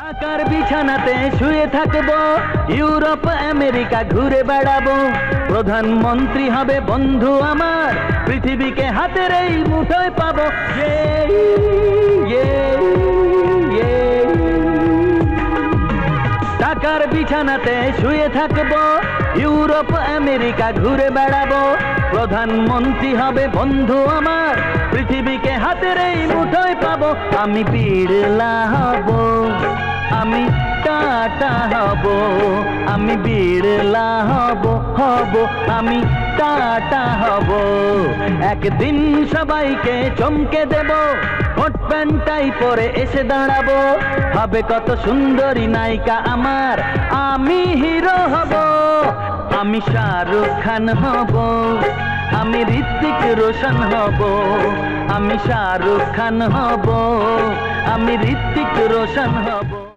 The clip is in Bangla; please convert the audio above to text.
টাকার বিছানাতে শুয়ে থাকবো, ইউরোপ আমেরিকা ঘুরে বেড়াবো, প্রধানমন্ত্রী হবে বন্ধু আমার, পৃথিবীকে হাতের এই মুঠোয় পাবো। টাকার বিছানাতে শুয়ে থাকবো, ইউরোপ আমেরিকা ঘুরে বেড়াবো, প্রধানমন্ত্রী হবে বন্ধু আমার, পৃথিবীকে হাতের এই মুঠোয় পাবো। আমি বিড়লা হব, আমি টাটা হব, আমি বিড়লা হব, আমি টাটা হব। একদিন সবাইকে চমকে দেব, কোট প্যান্টাই পরে এসে দাঁড়াবো, হবে কত সুন্দরী নায়িকা আমার, আমি হিরো হব। আমি শাহরুখ খান হব, আমি ঋত্বিক রোশন হব, আমি শাহরুখ খান হব, আমি ঋত্বিক রোশন হব।